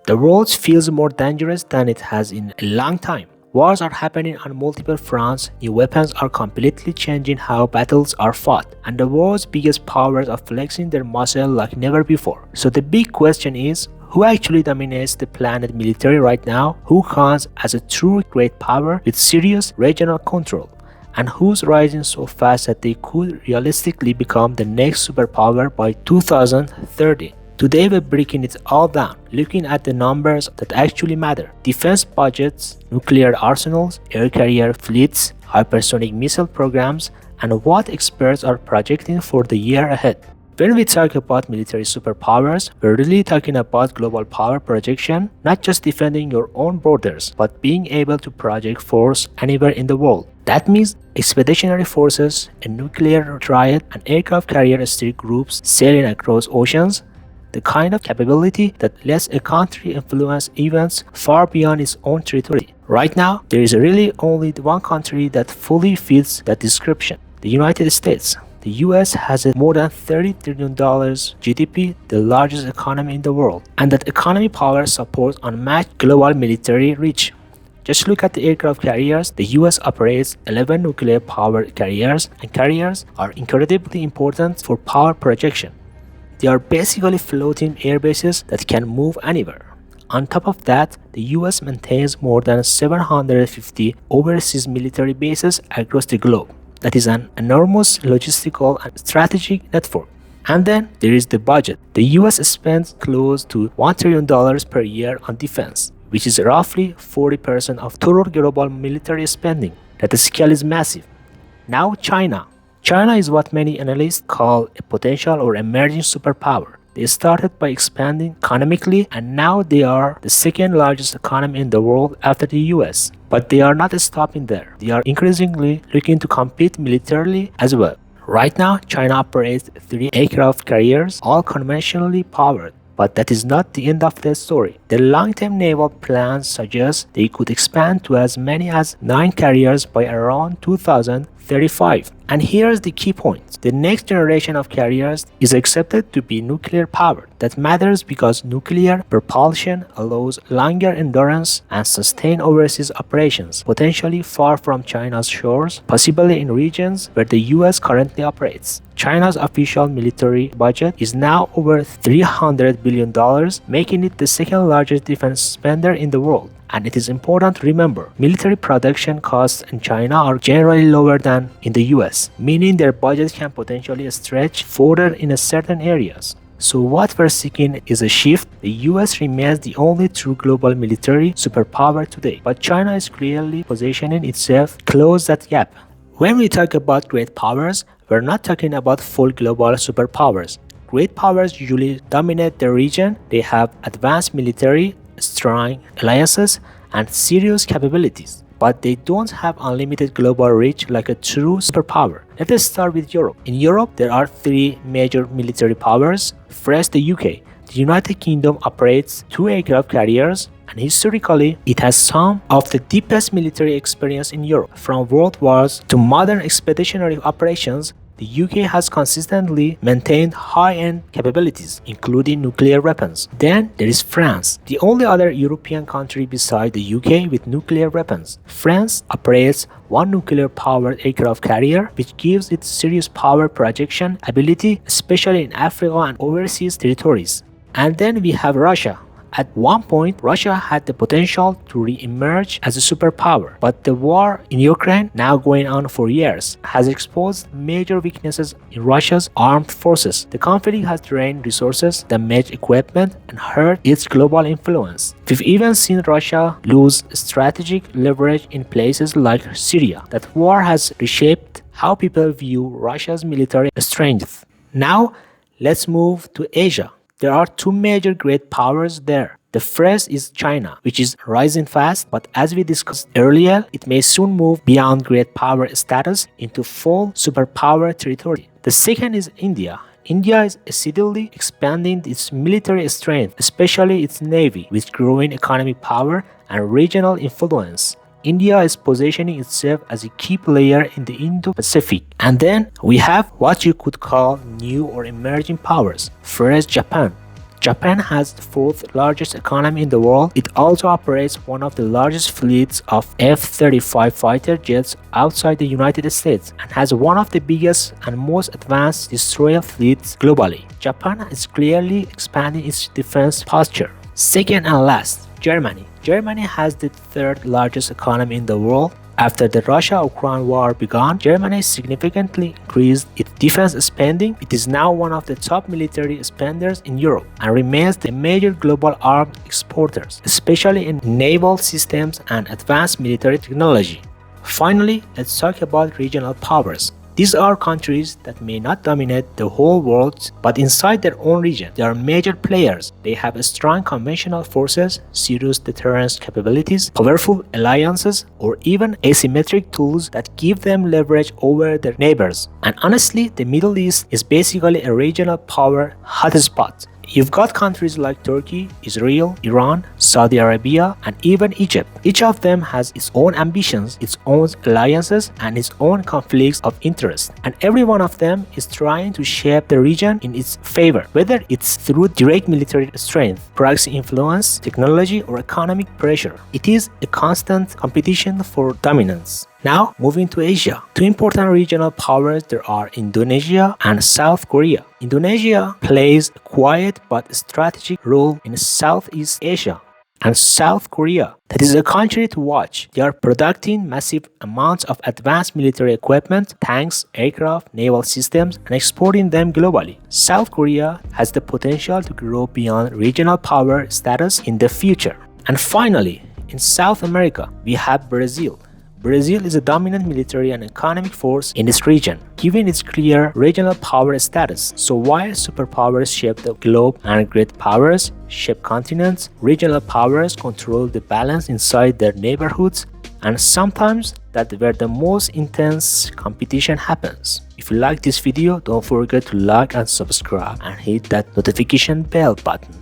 The world feels more dangerous than it has in a long time. Wars are happening on multiple fronts, new weapons are completely changing how battles are fought, and the world's biggest powers are flexing their muscle like never before. So the big question is, who actually dominates the planet military right now? Who counts as a true great power with serious regional control? And who's rising so fast that they could realistically become the next superpower by 2030? Today we're breaking it all down, looking at the numbers that actually matter: defense budgets, nuclear arsenals, air carrier fleets, hypersonic missile programs, and what experts are projecting for the year ahead. When we talk about military superpowers, we're really talking about global power projection, not just defending your own borders, but being able to project force anywhere in the world. That means expeditionary forces, a nuclear triad, and aircraft carrier street groups sailing across oceans, the kind of capability that lets a country influence events far beyond its own territory. Right now, there is really only one country that fully fits that description: the United States. The US has a more than $30 trillion GDP, the largest economy in the world, and that economy power supports unmatched global military reach. Just look at the aircraft carriers. The US operates 11 nuclear-powered carriers, and carriers are incredibly important for power projection. They are basically floating air bases that can move anywhere. On top of that, the US maintains more than 750 overseas military bases across the globe. That is an enormous logistical and strategic network. And then there is the budget. The US spends close to $1 trillion per year on defense, which is roughly 40% of total global military spending. That scale is massive. Now China. China is what many analysts call a potential or emerging superpower. They started by expanding economically, and now they are the second largest economy in the world after the US. But they are not stopping there. They are increasingly looking to compete militarily as well. Right now, China operates 3 aircraft carriers, all conventionally powered. But that is not the end of the story. The long-term naval plans suggest they could expand to as many as 9 carriers by around 2035. And here's the key point: the next generation of carriers is accepted to be nuclear powered. That matters because nuclear propulsion allows longer endurance and sustained overseas operations, potentially far from China's shores, possibly in regions where the US currently operates. China's official military budget is now over $300 billion, making it the second largest defense spender in the world. And it is important to remember, military production costs in China are generally lower than in the US, meaning their budget can potentially stretch further in certain areas. So what we're seeking is a shift. The US remains the only true global military superpower today, but China is clearly positioning itself to close that gap. When we talk about great powers, we're not talking about full global superpowers. Great powers usually dominate their region. They have advanced military, strong alliances, and serious capabilities. But they don't have unlimited global reach like a true superpower. Let us start with Europe. In Europe, there are 3 major military powers. First, the UK. The United Kingdom operates 2 aircraft carriers, and historically, it has some of the deepest military experience in Europe. From world wars to modern expeditionary operations, the UK has consistently maintained high-end capabilities, including nuclear weapons. Then there is France, the only other European country beside the UK with nuclear weapons. France operates 1 nuclear-powered aircraft carrier, which gives it serious power projection ability, especially in Africa and overseas territories. And then we have Russia. At one point, Russia had the potential to re-emerge as a superpower, but the war in Ukraine, now going on for years, has exposed major weaknesses in Russia's armed forces. The conflict has drained resources, damaged equipment, and hurt its global influence. We've even seen Russia lose strategic leverage in places like Syria. That war has reshaped how people view Russia's military strength. Now, let's move to Asia. There are 2 major great powers there. The first is China, which is rising fast, but as we discussed earlier, it may soon move beyond great power status into full superpower territory. The second is India. India is steadily expanding its military strength, especially its navy, with growing economic power and regional influence. India is positioning itself as a key player in the Indo-Pacific. And then we have what you could call new or emerging powers. First, Japan. Japan has the fourth largest economy in the world. It also operates one of the largest fleets of F-35 fighter jets outside the United States and has one of the biggest and most advanced destroyer fleets globally. Japan is clearly expanding its defense posture. Second and last, Germany. Germany has the third largest economy in the world. After the Russia-Ukraine war began, Germany significantly increased its defense spending. It is now one of the top military spenders in Europe and remains the major global arms exporters, especially in naval systems and advanced military technology. Finally, let's talk about regional powers. These are countries that may not dominate the whole world, but inside their own region, they are major players. They have strong conventional forces, serious deterrence capabilities, powerful alliances, or even asymmetric tools that give them leverage over their neighbors. And honestly, the Middle East is basically a regional power hotspot. You've got countries like Turkey, Israel, Iran, Saudi Arabia, and even Egypt. Each of them has its own ambitions, its own alliances, and its own conflicts of interest. And every one of them is trying to shape the region in its favor, whether it's through direct military strength, proxy influence, technology, or economic pressure. It is a constant competition for dominance. Now, moving to Asia. Two important regional powers there are Indonesia and South Korea. Indonesia plays a quiet but strategic role in Southeast Asia. And South Korea, that is a country to watch. They are producing massive amounts of advanced military equipment, tanks, aircraft, naval systems, and exporting them globally. South Korea has the potential to grow beyond regional power status in the future. And finally, in South America, we have Brazil. Brazil is a dominant military and economic force in this region, giving its clear regional power status. So while superpowers shape the globe and great powers shape continents, regional powers control the balance inside their neighborhoods, and sometimes that's where the most intense competition happens. If you like this video, don't forget to like and subscribe and hit that notification bell button.